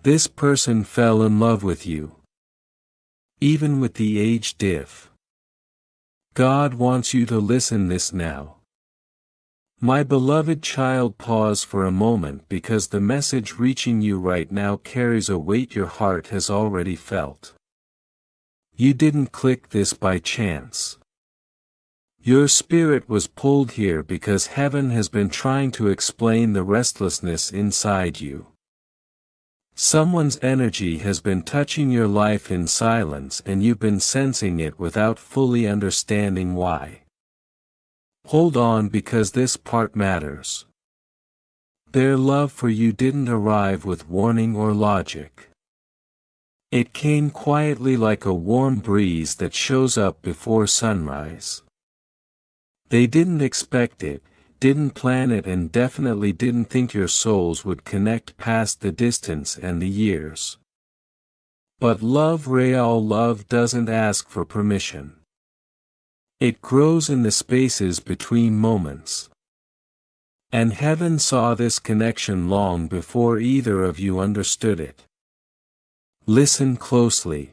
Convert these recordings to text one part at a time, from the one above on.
This person fell in love with you. Even with the age diff. God wants you to listen this now. My beloved child, pause for a moment because the message reaching you right now carries a weight your heart has already felt. You didn't click this by chance. Your spirit was pulled here because heaven has been trying to explain the restlessness inside you. Someone's energy has been touching your life in silence and you've been sensing it without fully understanding why. Hold on because this part matters. Their love for you didn't arrive with warning or logic. It came quietly like a warm breeze that shows up before sunrise. They didn't expect it, didn't plan it, and definitely didn't think your souls would connect past the distance and the years. But love, real love, doesn't ask for permission. It grows in the spaces between moments. And heaven saw this connection long before either of you understood it. Listen closely.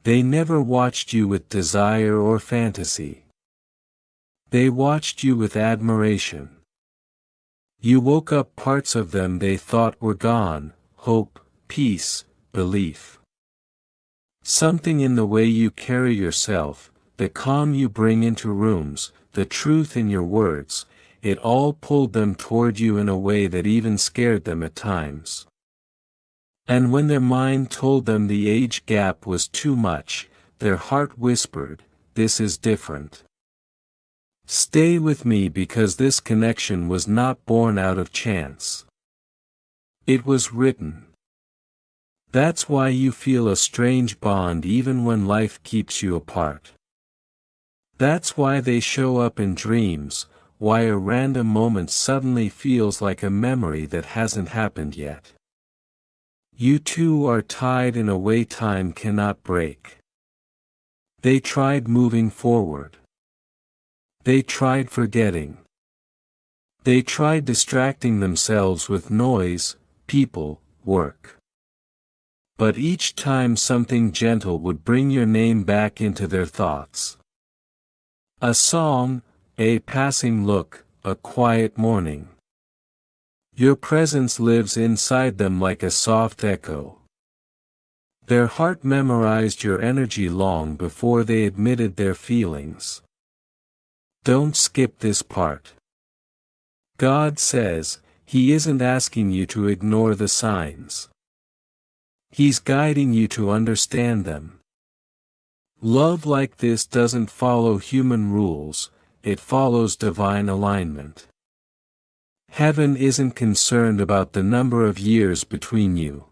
They never watched you with desire or fantasy. They watched you with admiration. You woke up parts of them they thought were gone: hope, peace, belief. Something in the way you carry yourself, the calm you bring into rooms, the truth in your words, it all pulled them toward you in a way that even scared them at times. And when their mind told them the age gap was too much, their heart whispered, "This is different. Stay with me," because this connection was not born out of chance. It was written. That's why you feel a strange bond even when life keeps you apart. That's why they show up in dreams, why a random moment suddenly feels like a memory that hasn't happened yet. You two are tied in a way time cannot break. They tried moving forward. They tried forgetting. They tried distracting themselves with noise, people, work. But each time something gentle would bring your name back into their thoughts. A song, a passing look, a quiet morning. Your presence lives inside them like a soft echo. Their heart memorized your energy long before they admitted their feelings. Don't skip this part. God says, He isn't asking you to ignore the signs. He's guiding you to understand them. Love like this doesn't follow human rules, it follows divine alignment. Heaven isn't concerned about the number of years between you.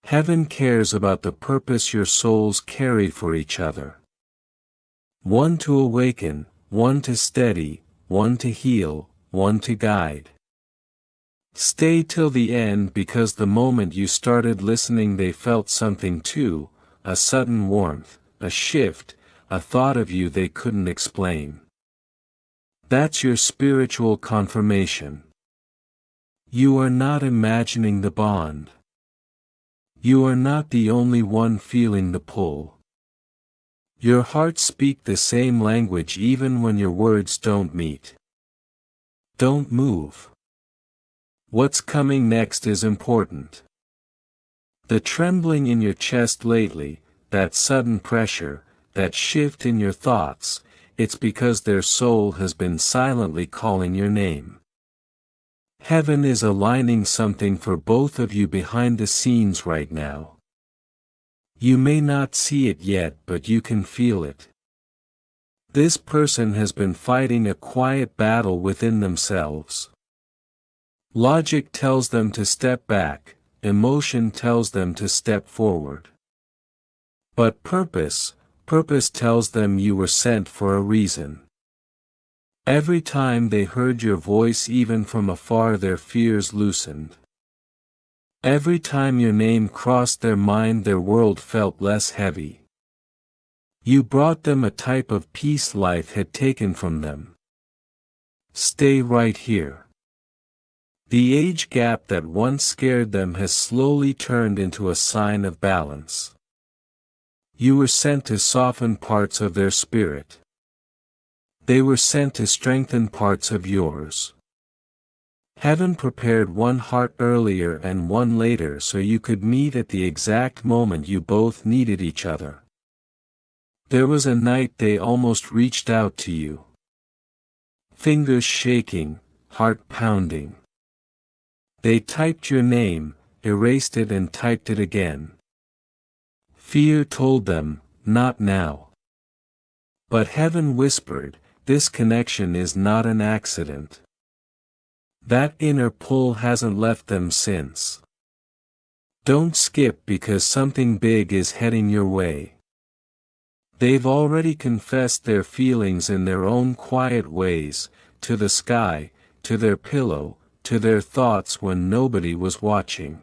Heaven cares about the purpose your souls carry for each other. One to awaken, one to steady, one to heal, one to guide. Stay till the end because the moment you started listening they felt something too, a sudden warmth, a shift, a thought of you they couldn't explain. That's your spiritual confirmation. You are not imagining the bond. You are not the only one feeling the pull. Your hearts speak the same language even when your words don't meet. Don't move. What's coming next is important. The trembling in your chest lately, that sudden pressure, that shift in your thoughts, it's because their soul has been silently calling your name. Heaven is aligning something for both of you behind the scenes right now. You may not see it yet, but you can feel it. This person has been fighting a quiet battle within themselves. Logic tells them to step back, emotion tells them to step forward. But purpose tells them you were sent for a reason. Every time they heard your voice even from afar their fears loosened. Every time your name crossed their mind their world felt less heavy. You brought them a type of peace life had taken from them. Stay right here. The age gap that once scared them has slowly turned into a sign of balance. You were sent to soften parts of their spirit. They were sent to strengthen parts of yours. Heaven prepared one heart earlier and one later so you could meet at the exact moment you both needed each other. There was a night they almost reached out to you. Fingers shaking, heart pounding. They typed your name, erased it and typed it again. Fear told them, not now. But heaven whispered, this connection is not an accident. That inner pull hasn't left them since. Don't skip because something big is heading your way. They've already confessed their feelings in their own quiet ways, to the sky, to their pillow, to their thoughts when nobody was watching.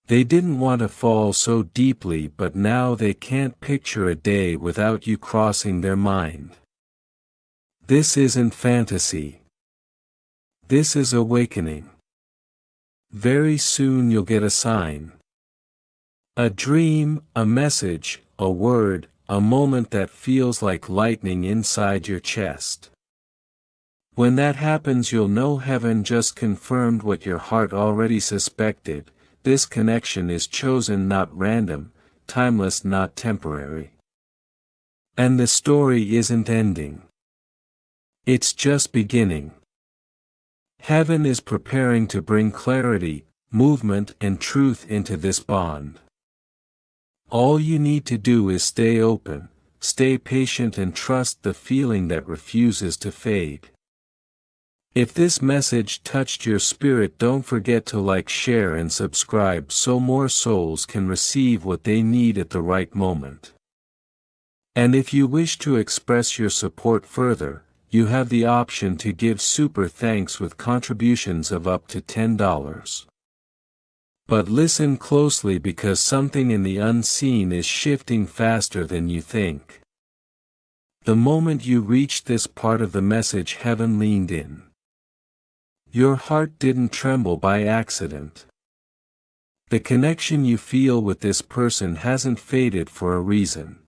They didn't want to fall so deeply, but now they can't picture a day without you crossing their mind. This isn't fantasy. This is awakening. Very soon you'll get a sign. A dream, a message, a word, a moment that feels like lightning inside your chest. When that happens, you'll know heaven just confirmed what your heart already suspected. This connection is chosen, not random, timeless, not temporary. And the story isn't ending. It's just beginning. Heaven is preparing to bring clarity, movement, and truth into this bond. All you need to do is stay open, stay patient, and trust the feeling that refuses to fade. If this message touched your spirit, don't forget to like, share, and subscribe so more souls can receive what they need at the right moment. And if you wish to express your support further, you have the option to give super thanks with contributions of up to $10. But listen closely because something in the unseen is shifting faster than you think. The moment you reached this part of the message, heaven leaned in. Your heart didn't tremble by accident. The connection you feel with this person hasn't faded for a reason.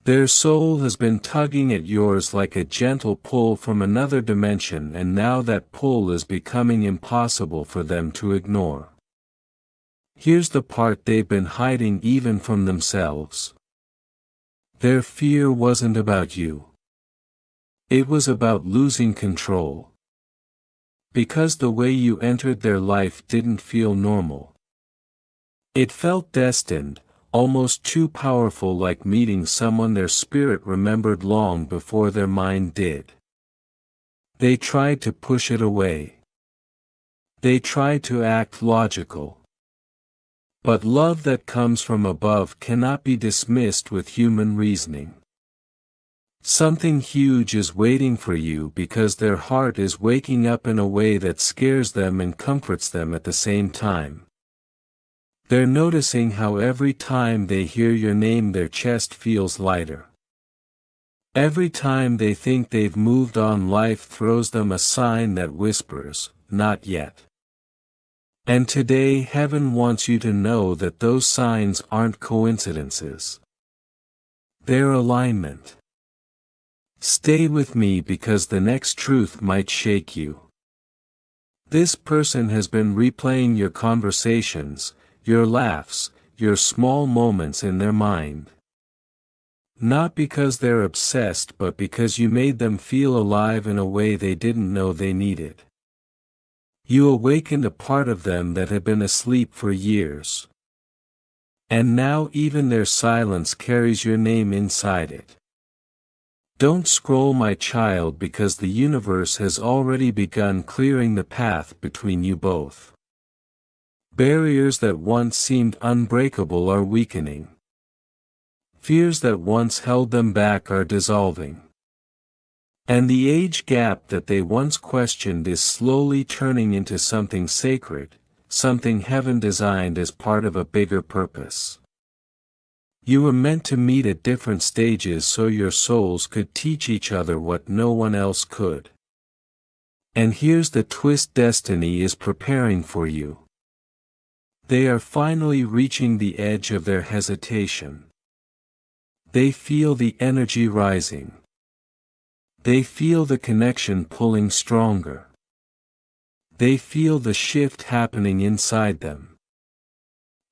Their soul has been tugging at yours like a gentle pull from another dimension, and now that pull is becoming impossible for them to ignore. Here's the part they've been hiding even from themselves. Their fear wasn't about you. It was about losing control. Because the way you entered their life didn't feel normal. It felt destined, almost too powerful, like meeting someone their spirit remembered long before their mind did. They tried to push it away. They tried to act logical. But love that comes from above cannot be dismissed with human reasoning. Something huge is waiting for you because their heart is waking up in a way that scares them and comforts them at the same time. They're noticing how every time they hear your name their chest feels lighter. Every time they think they've moved on, life throws them a sign that whispers, "Not yet." And today heaven wants you to know that those signs aren't coincidences. They're alignment. Stay with me because the next truth might shake you. This person has been replaying your conversations, your laughs, your small moments in their mind. Not because they're obsessed, but because you made them feel alive in a way they didn't know they needed. You awakened a part of them that had been asleep for years. And now even their silence carries your name inside it. Don't scroll, my child, because the universe has already begun clearing the path between you both. Barriers that once seemed unbreakable are weakening. Fears that once held them back are dissolving. And the age gap that they once questioned is slowly turning into something sacred, something heaven designed as part of a bigger purpose. You were meant to meet at different stages so your souls could teach each other what no one else could. And here's the twist: destiny is preparing for you. They are finally reaching the edge of their hesitation. They feel the energy rising. They feel the connection pulling stronger. They feel the shift happening inside them.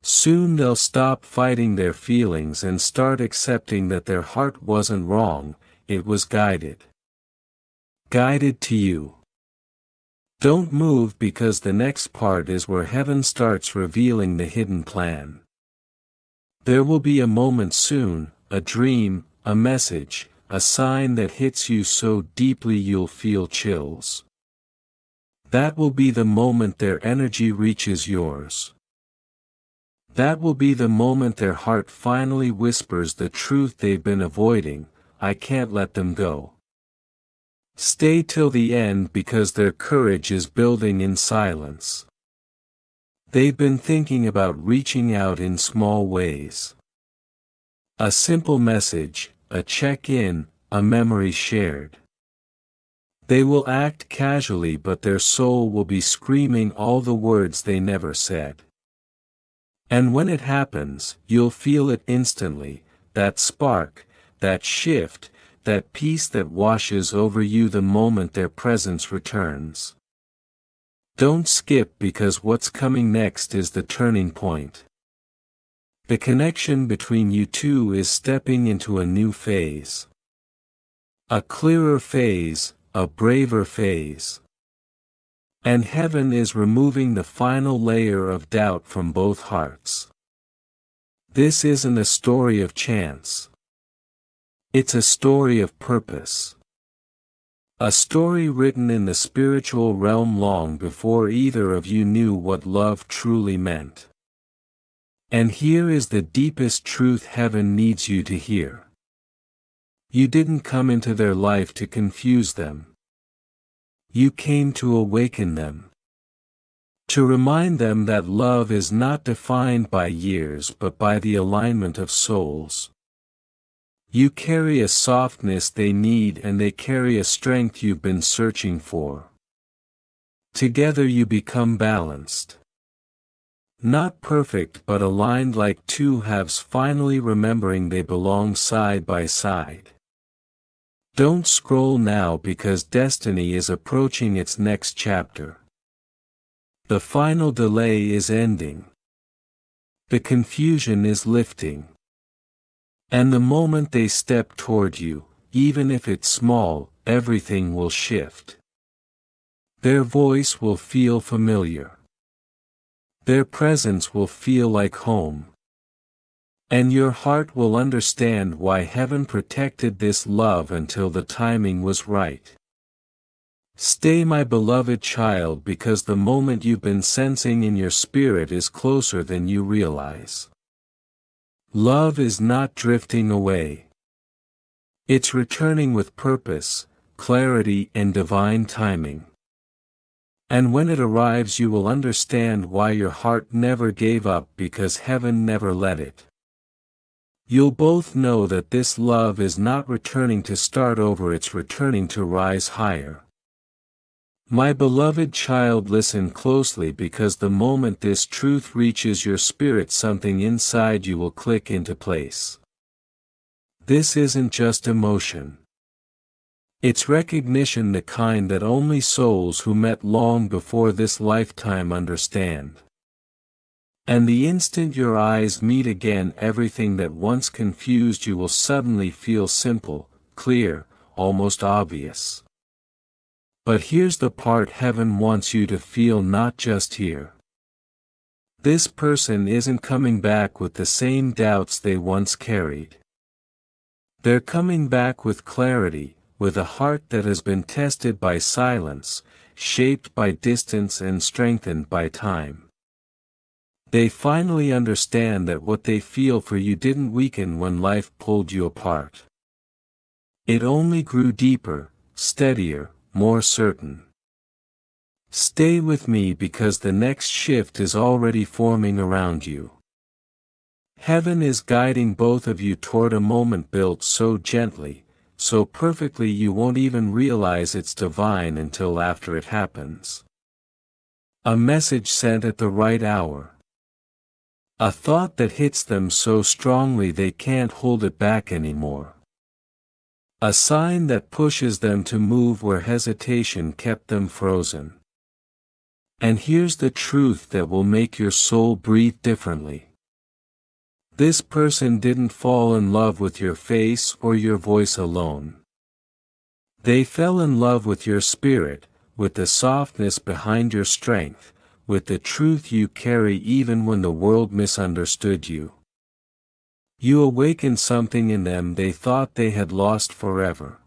Soon they'll stop fighting their feelings and start accepting that their heart wasn't wrong, it was guided. Guided to you. Don't move, because the next part is where heaven starts revealing the hidden plan. There will be a moment soon, a dream, a message, a sign that hits you so deeply you'll feel chills. That will be the moment their energy reaches yours. That will be the moment their heart finally whispers the truth they've been avoiding: I can't let them go. Stay till the end, because their courage is building in silence. They've been thinking about reaching out in small ways. A simple message, a check-in, a memory shared. They will act casually, but their soul will be screaming all the words they never said. And when it happens, you'll feel it instantly, that spark, that shift, that peace that washes over you the moment their presence returns. Don't skip, because what's coming next is the turning point. The connection between you two is stepping into a new phase. A clearer phase, a braver phase. And heaven is removing the final layer of doubt from both hearts. This isn't a story of chance. It's a story of purpose. A story written in the spiritual realm long before either of you knew what love truly meant. And here is the deepest truth heaven needs you to hear. You didn't come into their life to confuse them. You came to awaken them. To remind them that love is not defined by years but by the alignment of souls. You carry a softness they need, and they carry a strength you've been searching for. Together you become balanced. Not perfect, but aligned, like two halves finally remembering they belong side by side. Don't scroll now, because destiny is approaching its next chapter. The final delay is ending. The confusion is lifting. And the moment they step toward you, even if it's small, everything will shift. Their voice will feel familiar. Their presence will feel like home. And your heart will understand why heaven protected this love until the timing was right. Stay, my beloved child, because the moment you've been sensing in your spirit is closer than you realize. Love is not drifting away. It's returning with purpose, clarity, and divine timing. And when it arrives, you will understand why your heart never gave up, because heaven never let it. You'll both know that this love is not returning to start over, it's returning to rise higher. My beloved child, listen closely, because the moment this truth reaches your spirit, something inside you will click into place. This isn't just emotion. It's recognition, the kind that only souls who met long before this lifetime understand. And the instant your eyes meet again, everything that once confused you will suddenly feel simple, clear, almost obvious. But here's the part heaven wants you to feel, not just here. This person isn't coming back with the same doubts they once carried. They're coming back with clarity, with a heart that has been tested by silence, shaped by distance, and strengthened by time. They finally understand that what they feel for you didn't weaken when life pulled you apart. It only grew deeper, steadier, more certain. Stay with me, because the next shift is already forming around you. Heaven is guiding both of you toward a moment built so gently, so perfectly you won't even realize it's divine until after it happens. A message sent at the right hour. A thought that hits them so strongly they can't hold it back anymore. A sign that pushes them to move where hesitation kept them frozen. And here's the truth that will make your soul breathe differently. This person didn't fall in love with your face or your voice alone. They fell in love with your spirit, with the softness behind your strength, with the truth you carry even when the world misunderstood you. You awakened something in them they thought they had lost forever.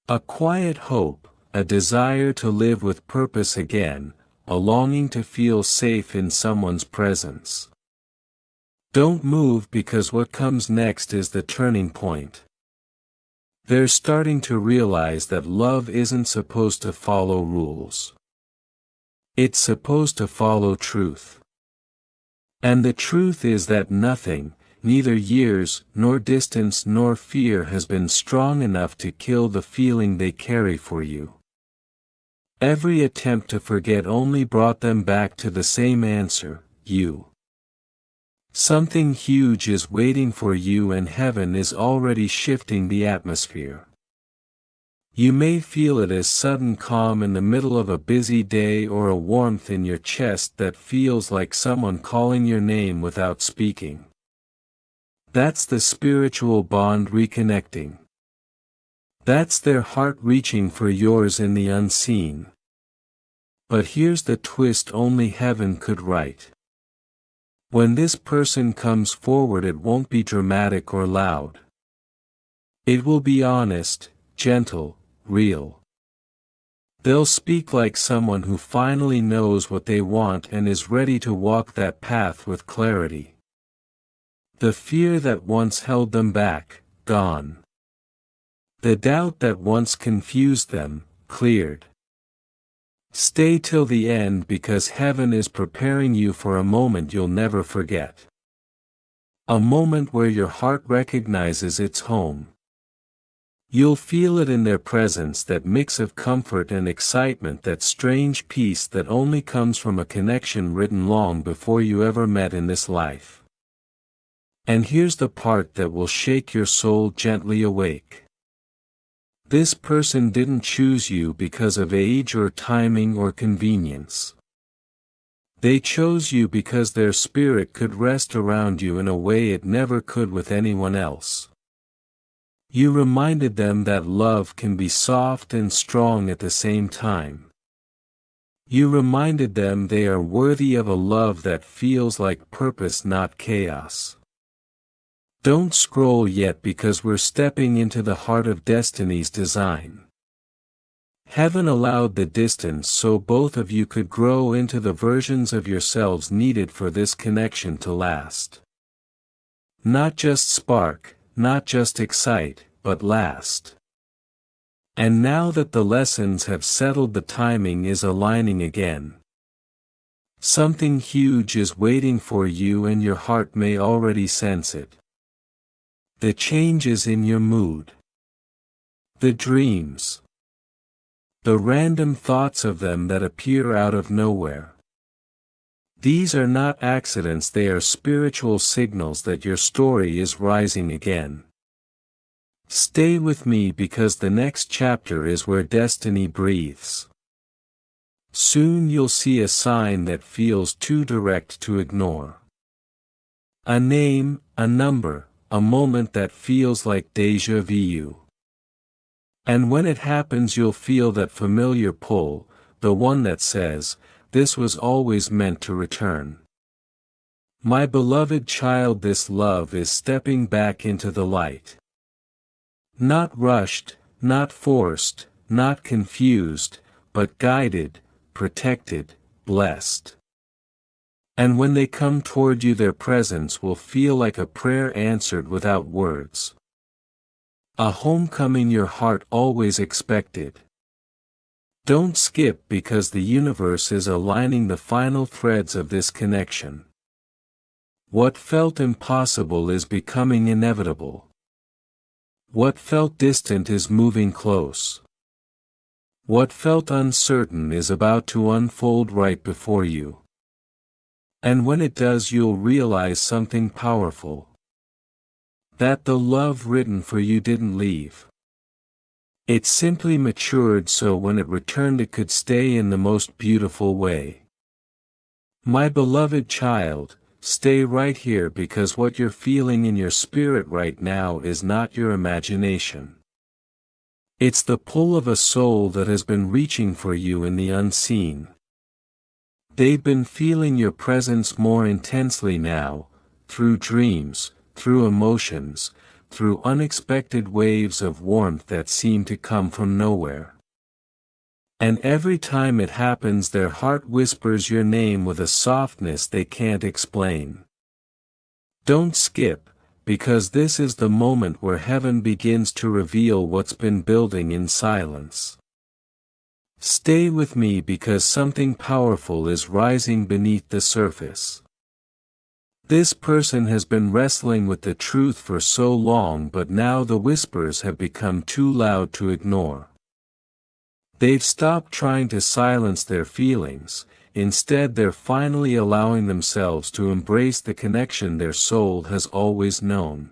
A quiet hope, a desire to live with purpose again, a longing to feel safe in someone's presence. Don't move because what comes next is the turning point. They're starting to realize that love isn't supposed to follow rules. It's supposed to follow truth. And the truth is that nothing, neither years, nor distance nor fear has been strong enough to kill the feeling they carry for you. Every attempt to forget only brought them back to the same answer, you. Something huge is waiting for you and heaven is already shifting the atmosphere. You may feel it as sudden calm in the middle of a busy day or a warmth in your chest that feels like someone calling your name without speaking. That's the spiritual bond reconnecting. That's their heart reaching for yours in the unseen. But here's the twist only heaven could write. When this person comes forward, it won't be dramatic or loud. It will be honest, gentle, real. They'll speak like someone who finally knows what they want and is ready to walk that path with clarity. The fear that once held them back, gone. The doubt that once confused them, cleared. Stay till the end because heaven is preparing you for a moment you'll never forget. A moment where your heart recognizes its home. You'll feel it in their presence, that mix of comfort and excitement, that strange peace that only comes from a connection written long before you ever met in this life. And here's the part that will shake your soul gently awake. This person didn't choose you because of age or timing or convenience. They chose you because their spirit could rest around you in a way it never could with anyone else. You reminded them that love can be soft and strong at the same time. You reminded them they are worthy of a love that feels like purpose, not chaos. Don't scroll yet because we're stepping into the heart of destiny's design. Heaven allowed the distance so both of you could grow into the versions of yourselves needed for this connection to last. Not just spark, not just excite, but last. And now that the lessons have settled, the timing is aligning again. Something huge is waiting for you and your heart may already sense it. The changes in your mood. The dreams. The random thoughts of them that appear out of nowhere. These are not accidents, they are spiritual signals that your story is rising again. Stay with me because the next chapter is where destiny breathes. Soon you'll see a sign that feels too direct to ignore. A name, a number, a moment that feels like déjà vu. And when it happens, you'll feel that familiar pull, the one that says, "This was always meant to return." My beloved child, this love is stepping back into the light. Not rushed, not forced, not confused, but guided, protected, blessed. And when they come toward you, their presence will feel like a prayer answered without words. A homecoming your heart always expected. Don't skip because the universe is aligning the final threads of this connection. What felt impossible is becoming inevitable. What felt distant is moving close. What felt uncertain is about to unfold right before you. And when it does, you'll realize something powerful. That the love written for you didn't leave. It simply matured so when it returned it could stay in the most beautiful way. My beloved child, stay right here because what you're feeling in your spirit right now is not your imagination. It's the pull of a soul that has been reaching for you in the unseen. They've been feeling your presence more intensely now, through dreams, through emotions, through unexpected waves of warmth that seem to come from nowhere. And every time it happens their heart whispers your name with a softness they can't explain. Don't skip, because this is the moment where heaven begins to reveal what's been building in silence. Stay with me because something powerful is rising beneath the surface. This person has been wrestling with the truth for so long, but now the whispers have become too loud to ignore. They've stopped trying to silence their feelings, instead they're finally allowing themselves to embrace the connection their soul has always known.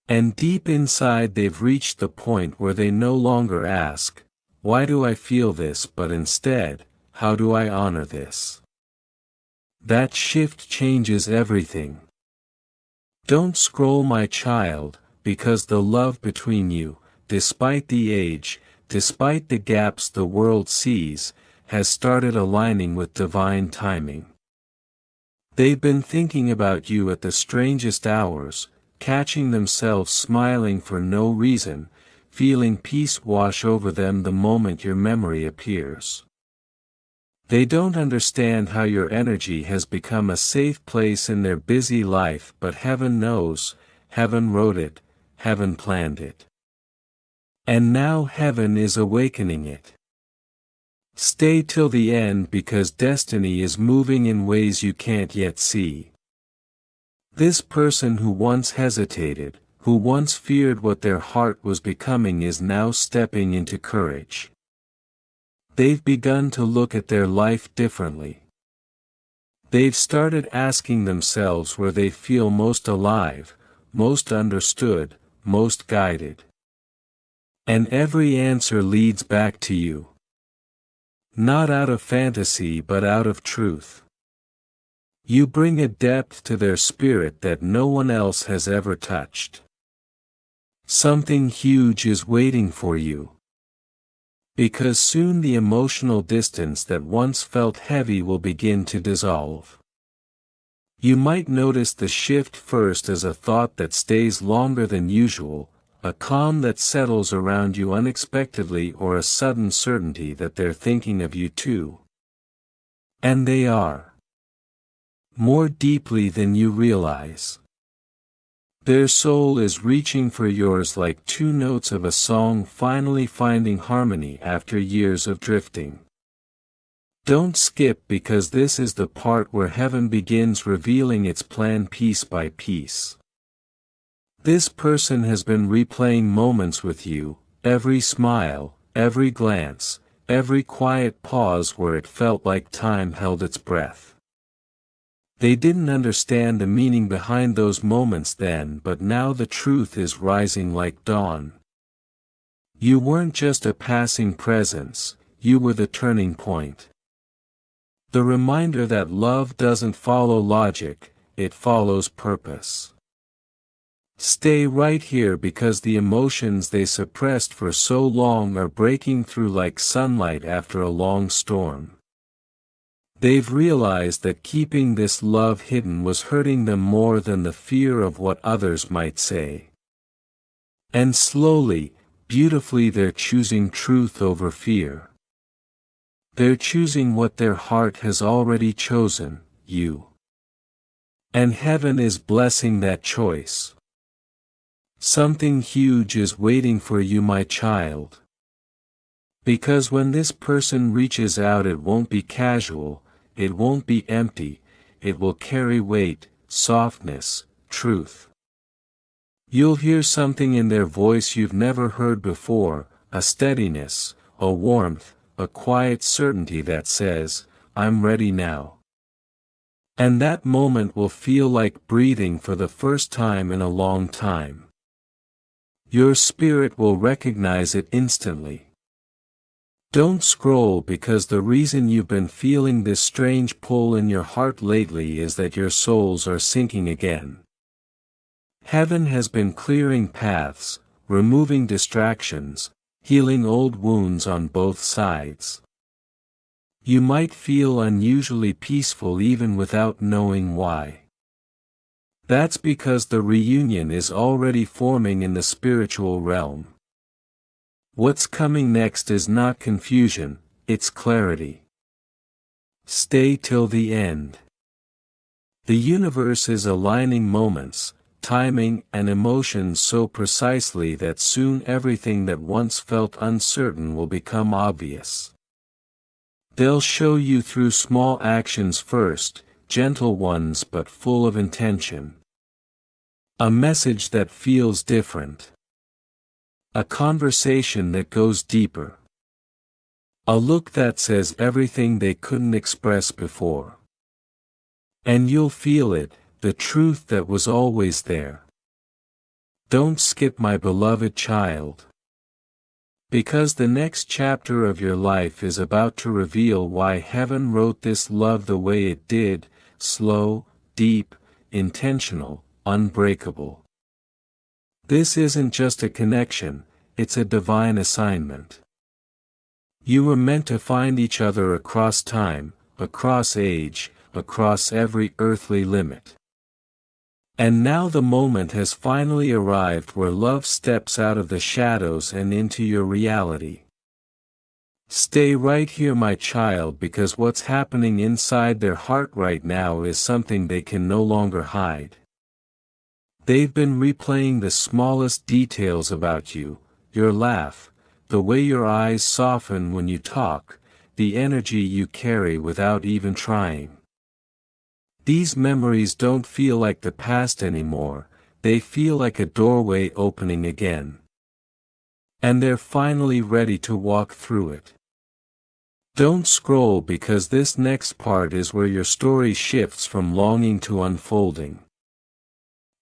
And deep inside they've reached the point where they no longer ask, "Why do I feel this?" but instead, "How do I honor this?" That shift changes everything. Don't scroll, my child, because the love between you, despite the age, despite the gaps the world sees, has started aligning with divine timing. They've been thinking about you at the strangest hours, catching themselves smiling for no reason, feeling peace wash over them the moment your memory appears. They don't understand how your energy has become a safe place in their busy life, but heaven knows, heaven wrote it, heaven planned it. And now heaven is awakening it. Stay till the end because destiny is moving in ways you can't yet see. This person who once hesitated, who once feared what their heart was becoming, is now stepping into courage. They've begun to look at their life differently. They've started asking themselves where they feel most alive, most understood, most guided. And every answer leads back to you. Not out of fantasy but out of truth. You bring a depth to their spirit that no one else has ever touched. Something huge is waiting for you. Because soon the emotional distance that once felt heavy will begin to dissolve. You might notice the shift first as a thought that stays longer than usual, a calm that settles around you unexpectedly, or a sudden certainty that they're thinking of you too. And they are. More deeply than you realize. Their soul is reaching for yours like two notes of a song finally finding harmony after years of drifting. Don't skip because this is the part where heaven begins revealing its plan piece by piece. This person has been replaying moments with you, every smile, every glance, every quiet pause where it felt like time held its breath. They didn't understand the meaning behind those moments then, but now the truth is rising like dawn. You weren't just a passing presence, you were the turning point. The reminder that love doesn't follow logic, it follows purpose. Stay right here because the emotions they suppressed for so long are breaking through like sunlight after a long storm. They've realized that keeping this love hidden was hurting them more than the fear of what others might say. And slowly, beautifully, they're choosing truth over fear. They're choosing what their heart has already chosen, you. And heaven is blessing that choice. Something huge is waiting for you, my child. Because when this person reaches out, it won't be casual. It won't be empty, it will carry weight, softness, truth. You'll hear something in their voice you've never heard before, a steadiness, a warmth, a quiet certainty that says, "I'm ready now." And that moment will feel like breathing for the first time in a long time. Your spirit will recognize it instantly. Don't scroll, because the reason you've been feeling this strange pull in your heart lately is that your souls are sinking again. Heaven has been clearing paths, removing distractions, healing old wounds on both sides. You might feel unusually peaceful even without knowing why. That's because the reunion is already forming in the spiritual realm. What's coming next is not confusion, it's clarity. Stay till the end. The universe is aligning moments, timing, and emotions so precisely that soon everything that once felt uncertain will become obvious. They'll show you through small actions first, gentle ones but full of intention. A message that feels different. A conversation that goes deeper. A look that says everything they couldn't express before. And you'll feel it, the truth that was always there. Don't skip, my beloved child. Because the next chapter of your life is about to reveal why heaven wrote this love the way it did, slow, deep, intentional, unbreakable. This isn't just a connection, it's a divine assignment. You were meant to find each other across time, across age, across every earthly limit. And now the moment has finally arrived where love steps out of the shadows and into your reality. Stay right here, my child, because what's happening inside their heart right now is something they can no longer hide. They've been replaying the smallest details about you, your laugh, the way your eyes soften when you talk, the energy you carry without even trying. These memories don't feel like the past anymore, they feel like a doorway opening again. And they're finally ready to walk through it. Don't scroll, because this next part is where your story shifts from longing to unfolding.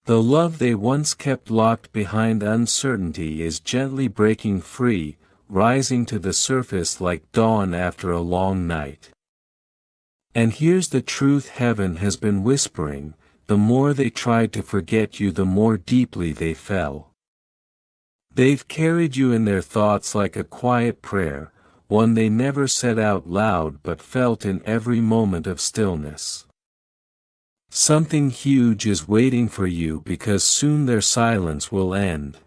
The love they once kept locked behind uncertainty is gently breaking free, rising to the surface like dawn after a long night. And here's the truth heaven has been whispering: the more they tried to forget you, the more deeply they fell. They've carried you in their thoughts like a quiet prayer, one they never said out loud but felt in every moment of stillness. Something huge is waiting for you, because soon their silence will end.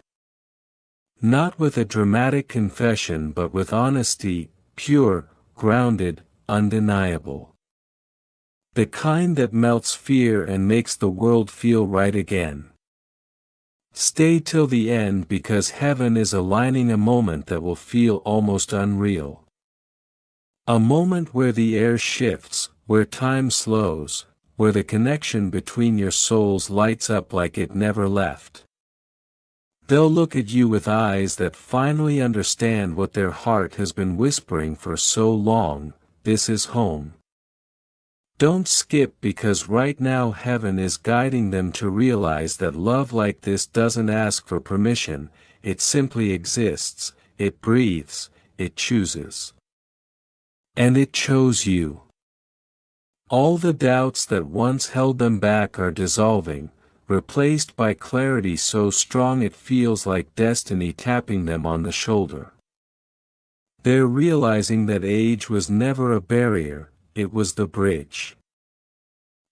Not with a dramatic confession but with honesty, pure, grounded, undeniable. The kind that melts fear and makes the world feel right again. Stay till the end, because heaven is aligning a moment that will feel almost unreal. A moment where the air shifts, where time slows, where the connection between your souls lights up like it never left. They'll look at you with eyes that finally understand what their heart has been whispering for so long: this is home. Don't skip, because right now heaven is guiding them to realize that love like this doesn't ask for permission, it simply exists, it breathes, it chooses. And it chose you. All the doubts that once held them back are dissolving, replaced by clarity so strong it feels like destiny tapping them on the shoulder. They're realizing that age was never a barrier, it was the bridge.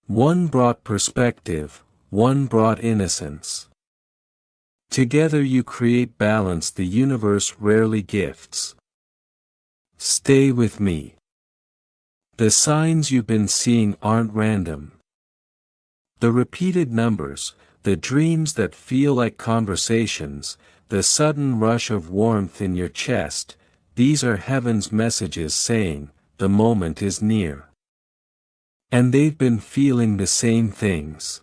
One brought perspective, one brought innocence. Together you create balance the universe rarely gifts. Stay with me. The signs you've been seeing aren't random. The repeated numbers, the dreams that feel like conversations, the sudden rush of warmth in your chest, these are heaven's messages saying, the moment is near. And they've been feeling the same things.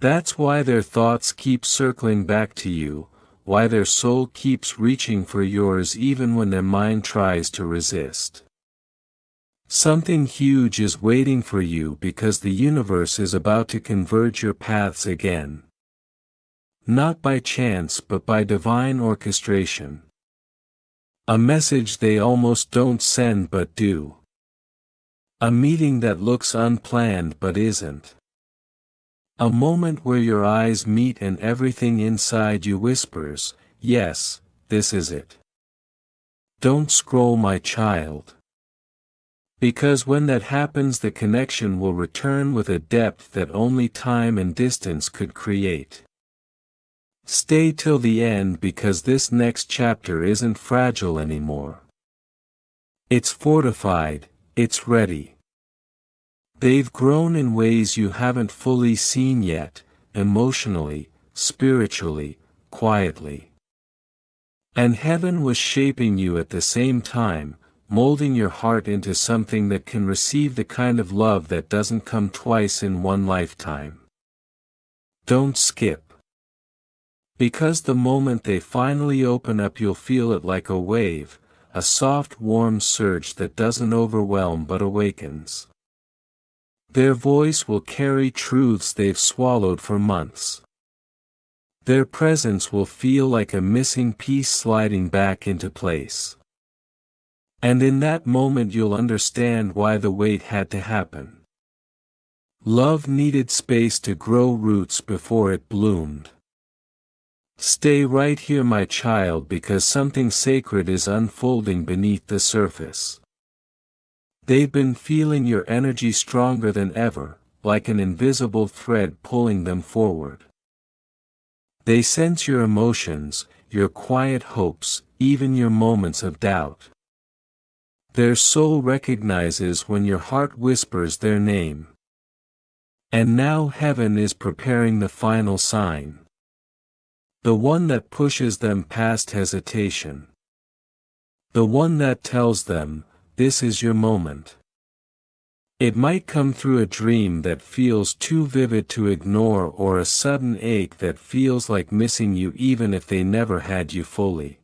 That's why their thoughts keep circling back to you, why their soul keeps reaching for yours even when their mind tries to resist. Something huge is waiting for you because the universe is about to converge your paths again. Not by chance but by divine orchestration. A message they almost don't send but do. A meeting that looks unplanned but isn't. A moment where your eyes meet and everything inside you whispers, yes, this is it. Don't scroll, my child. Because when that happens, the connection will return with a depth that only time and distance could create. Stay till the end because this next chapter isn't fragile anymore. It's fortified, it's ready. They've grown in ways you haven't fully seen yet, emotionally, spiritually, quietly. And heaven was shaping you at the same time, molding your heart into something that can receive the kind of love that doesn't come twice in one lifetime. Don't skip. Because the moment they finally open up, you'll feel it like a wave, a soft warm surge that doesn't overwhelm but awakens. Their voice will carry truths they've swallowed for months. Their presence will feel like a missing piece sliding back into place. And in that moment you'll understand why the wait had to happen. Love needed space to grow roots before it bloomed. Stay right here, my child, because something sacred is unfolding beneath the surface. They've been feeling your energy stronger than ever, like an invisible thread pulling them forward. They sense your emotions, your quiet hopes, even your moments of doubt. Their soul recognizes when your heart whispers their name. And now heaven is preparing the final sign. The one that pushes them past hesitation. The one that tells them, this is your moment. It might come through a dream that feels too vivid to ignore, or a sudden ache that feels like missing you even if they never had you fully.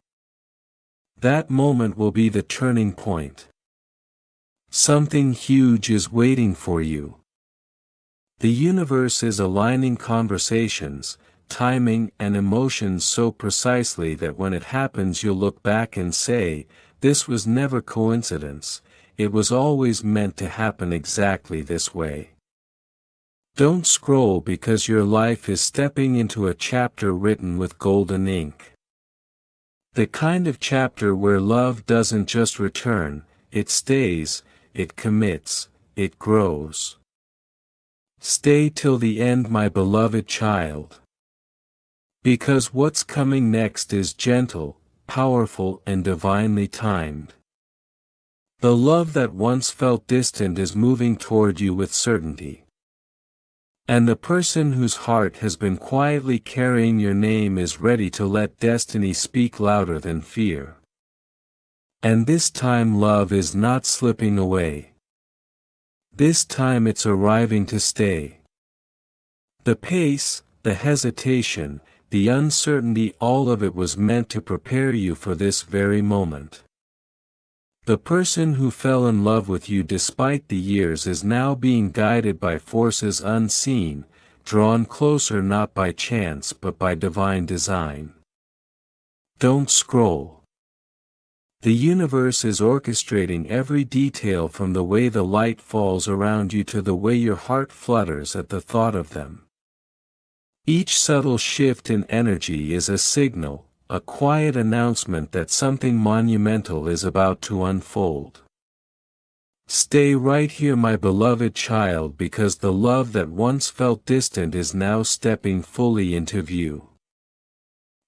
That moment will be the turning point. Something huge is waiting for you. The universe is aligning conversations, timing, and emotions so precisely that when it happens you'll look back and say, this was never coincidence, it was always meant to happen exactly this way. Don't scroll because your life is stepping into a chapter written with golden ink. The kind of chapter where love doesn't just return, it stays, it commits, it grows. Stay till the end, my beloved child. Because what's coming next is gentle, powerful, and divinely timed. The love that once felt distant is moving toward you with certainty. And the person whose heart has been quietly carrying your name is ready to let destiny speak louder than fear. And this time love is not slipping away. This time it's arriving to stay. The pace, the hesitation, the uncertainty, all of it was meant to prepare you for this very moment. The person who fell in love with you despite the years is now being guided by forces unseen, drawn closer not by chance but by divine design. Don't scroll. The universe is orchestrating every detail, from the way the light falls around you to the way your heart flutters at the thought of them. Each subtle shift in energy is a signal, a quiet announcement that something monumental is about to unfold. Stay right here, my beloved child, because the love that once felt distant is now stepping fully into view.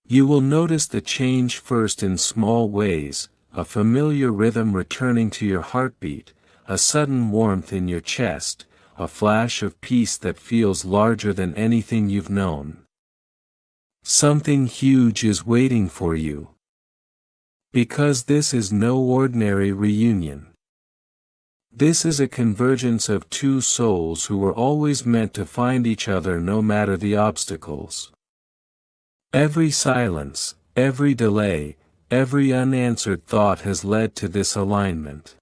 You will notice the change first in small ways, a familiar rhythm returning to your heartbeat, a sudden warmth in your chest, a flash of peace that feels larger than anything you've known. Something huge is waiting for you. Because this is no ordinary reunion. This is a convergence of two souls who were always meant to find each other no matter the obstacles. Every silence, every delay, every unanswered thought has led to this alignment.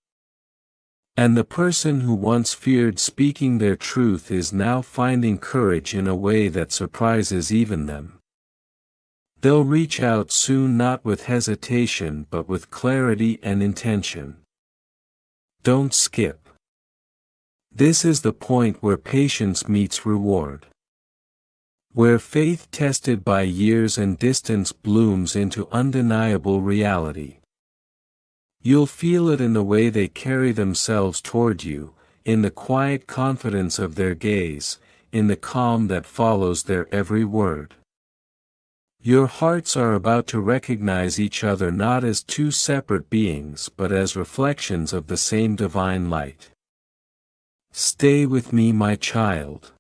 And the person who once feared speaking their truth is now finding courage in a way that surprises even them. They'll reach out soon, not with hesitation but with clarity and intention. Don't skip. This is the point where patience meets reward. Where faith tested by years and distance blooms into undeniable reality. You'll feel it in the way they carry themselves toward you, in the quiet confidence of their gaze, in the calm that follows their every word. Your hearts are about to recognize each other not as two separate beings but as reflections of the same divine light. Stay with me, my child.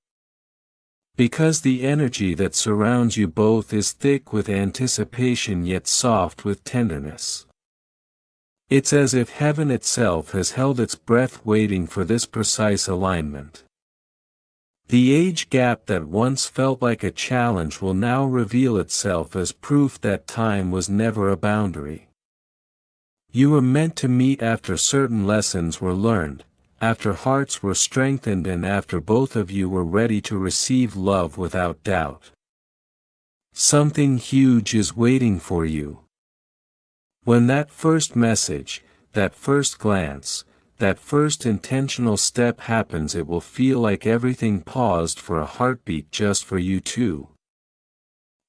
Because the energy that surrounds you both is thick with anticipation yet soft with tenderness. It's as if heaven itself has held its breath waiting for this precise alignment. The age gap that once felt like a challenge will now reveal itself as proof that time was never a boundary. You were meant to meet after certain lessons were learned, after hearts were strengthened, and after both of you were ready to receive love without doubt. Something huge is waiting for you. When that first message, that first glance, that first intentional step happens, it will feel like everything paused for a heartbeat just for you two.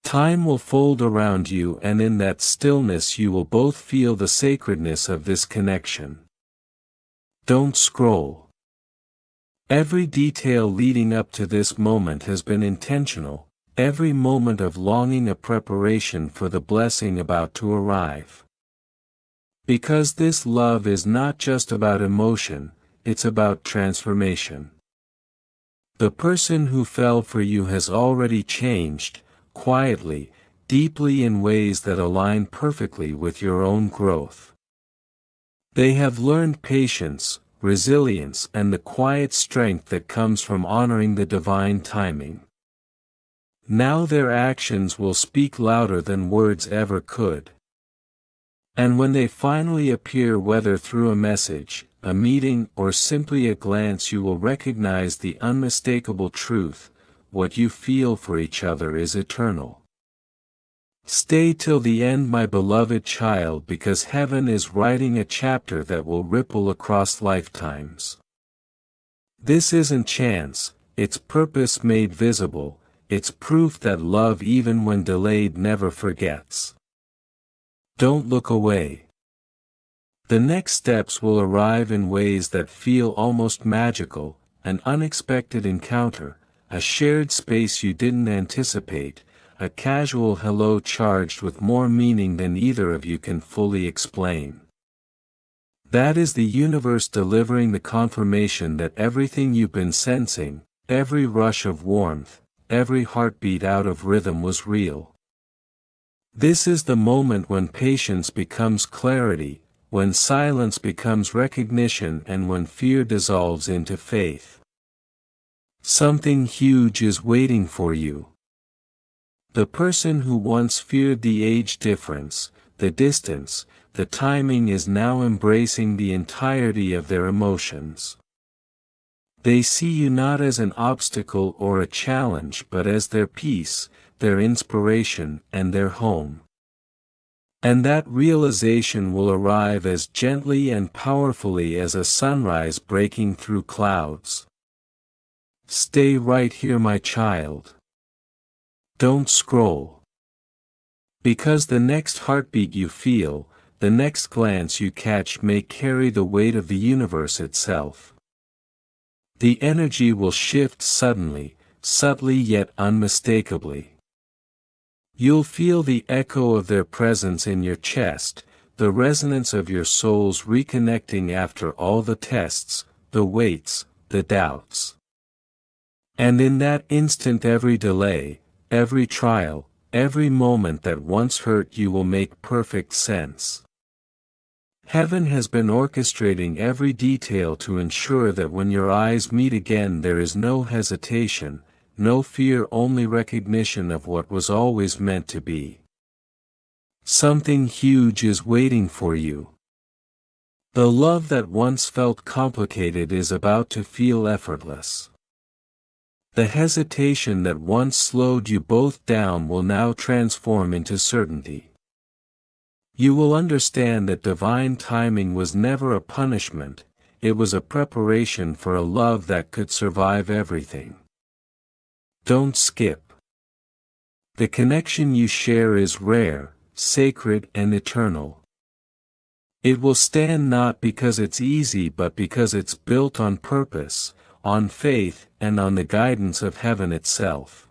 Time will fold around you, and in that stillness you will both feel the sacredness of this connection. Don't scroll. Every detail leading up to this moment has been intentional, every moment of longing a preparation for the blessing about to arrive. Because this love is not just about emotion, it's about transformation. The person who fell for you has already changed, quietly, deeply, in ways that align perfectly with your own growth. They have learned patience, resilience, and the quiet strength that comes from honoring the divine timing. Now their actions will speak louder than words ever could. And when they finally appear, whether through a message, a meeting, or simply a glance, you will recognize the unmistakable truth: what you feel for each other is eternal. Stay till the end, my beloved child, because heaven is writing a chapter that will ripple across lifetimes. This isn't chance, it's purpose made visible, it's proof that love, even when delayed, never forgets. Don't look away. The next steps will arrive in ways that feel almost magical: an unexpected encounter, a shared space you didn't anticipate, a casual hello charged with more meaning than either of you can fully explain. That is the universe delivering the confirmation that everything you've been sensing, every rush of warmth, every heartbeat out of rhythm, was real. This is the moment when patience becomes clarity, when silence becomes recognition, and when fear dissolves into faith. Something huge is waiting for you. The person who once feared the age difference, the distance, the timing, is now embracing the entirety of their emotions. They see you not as an obstacle or a challenge but as their peace, their inspiration, and their home. And that realization will arrive as gently and powerfully as a sunrise breaking through clouds. Stay right here, my child. Don't scroll. Because the next heartbeat you feel, the next glance you catch, may carry the weight of the universe itself. The energy will shift suddenly, subtly yet unmistakably. You'll feel the echo of their presence in your chest, the resonance of your souls reconnecting after all the tests, the waits, the doubts. And in that instant, every delay, every trial, every moment that once hurt you will make perfect sense. Heaven has been orchestrating every detail to ensure that when your eyes meet again there is no hesitation, no fear, only recognition of what was always meant to be. Something huge is waiting for you. The love that once felt complicated is about to feel effortless. The hesitation that once slowed you both down will now transform into certainty. You will understand that divine timing was never a punishment, it was a preparation for a love that could survive everything. Don't skip. The connection you share is rare, sacred and eternal. It will stand not because it's easy but because it's built on purpose, on faith, and on the guidance of heaven itself.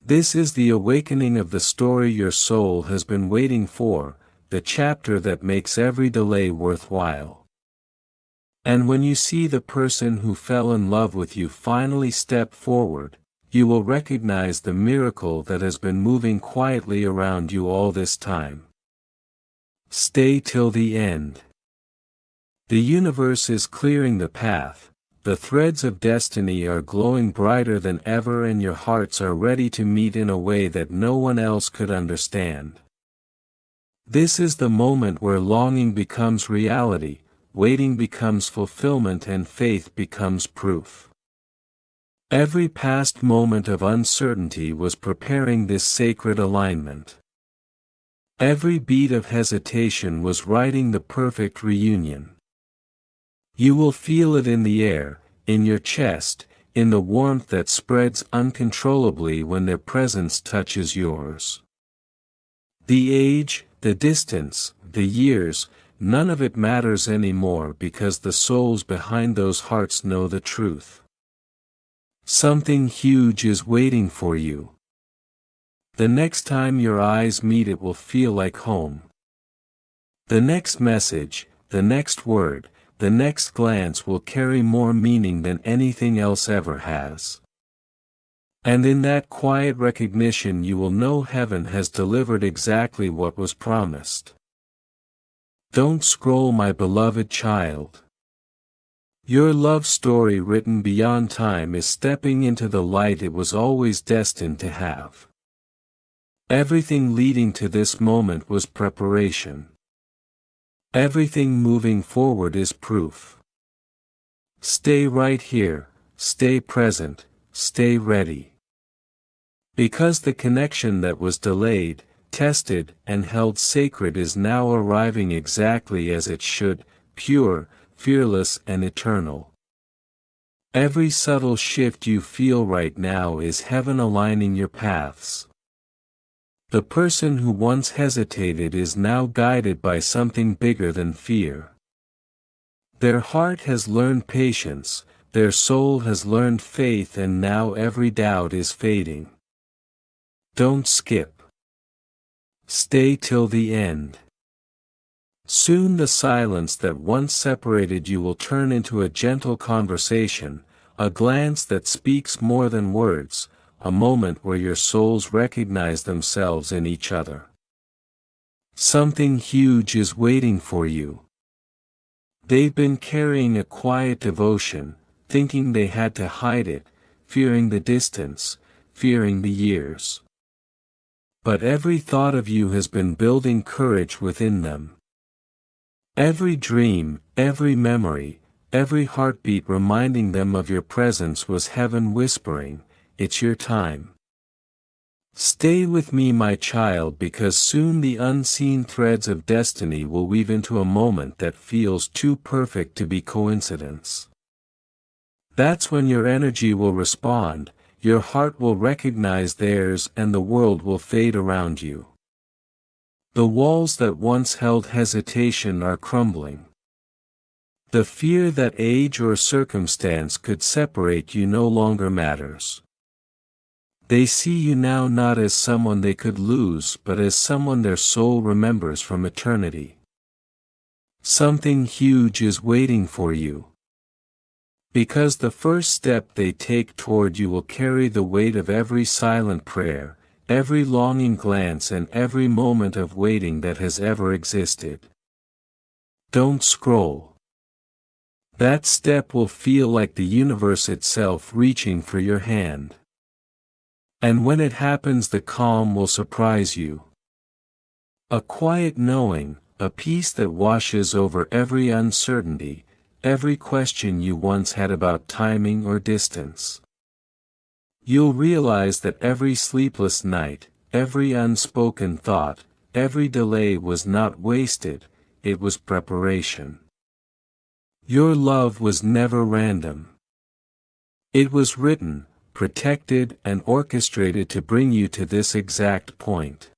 This is the awakening of the story your soul has been waiting for, the chapter that makes every delay worthwhile. And when you see the person who fell in love with you finally step forward, you will recognize the miracle that has been moving quietly around you all this time. Stay till the end. The universe is clearing the path, the threads of destiny are glowing brighter than ever, and your hearts are ready to meet in a way that no one else could understand. This is the moment where longing becomes reality, waiting becomes fulfillment, and faith becomes proof. Every past moment of uncertainty was preparing this sacred alignment. Every beat of hesitation was writing the perfect reunion. You will feel it in the air, in your chest, in the warmth that spreads uncontrollably when their presence touches yours. The age, the distance, the years, none of it matters anymore because the souls behind those hearts know the truth. Something huge is waiting for you. The next time your eyes meet it will feel like home. The next message, the next word, the next glance will carry more meaning than anything else ever has. And in that quiet recognition you will know heaven has delivered exactly what was promised. Don't scroll, my beloved child. Your love story written beyond time is stepping into the light it was always destined to have. Everything leading to this moment was preparation. Everything moving forward is proof. Stay right here, stay present, stay ready. Because the connection that was delayed, tested, and held sacred is now arriving exactly as it should, pure, fearless, and eternal. Every subtle shift you feel right now is heaven aligning your paths. The person who once hesitated is now guided by something bigger than fear. Their heart has learned patience, their soul has learned faith, and now every doubt is fading. Don't skip. Stay till the end. Soon the silence that once separated you will turn into a gentle conversation, a glance that speaks more than words, a moment where your souls recognize themselves in each other. Something huge is waiting for you. They've been carrying a quiet devotion, thinking they had to hide it, fearing the distance, fearing the years. But every thought of you has been building courage within them. Every dream, every memory, every heartbeat reminding them of your presence was heaven whispering, "It's your time. Stay with me, my child, because soon the unseen threads of destiny will weave into a moment that feels too perfect to be coincidence." That's when your energy will respond, your heart will recognize theirs, and the world will fade around you. The walls that once held hesitation are crumbling. The fear that age or circumstance could separate you no longer matters. They see you now not as someone they could lose but as someone their soul remembers from eternity. Something huge is waiting for you. Because the first step they take toward you will carry the weight of every silent prayer, every longing glance, and every moment of waiting that has ever existed. Don't scroll. That step will feel like the universe itself reaching for your hand. And when it happens, the calm will surprise you. A quiet knowing, a peace that washes over every uncertainty, every question you once had about timing or distance. You'll realize that every sleepless night, every unspoken thought, every delay was not wasted, it was preparation. Your love was never random. It was written, protected and orchestrated to bring you to this exact point.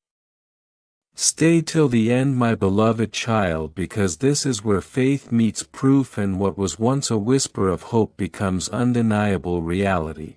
Stay till the end, my beloved child, because this is where faith meets proof and what was once a whisper of hope becomes undeniable reality.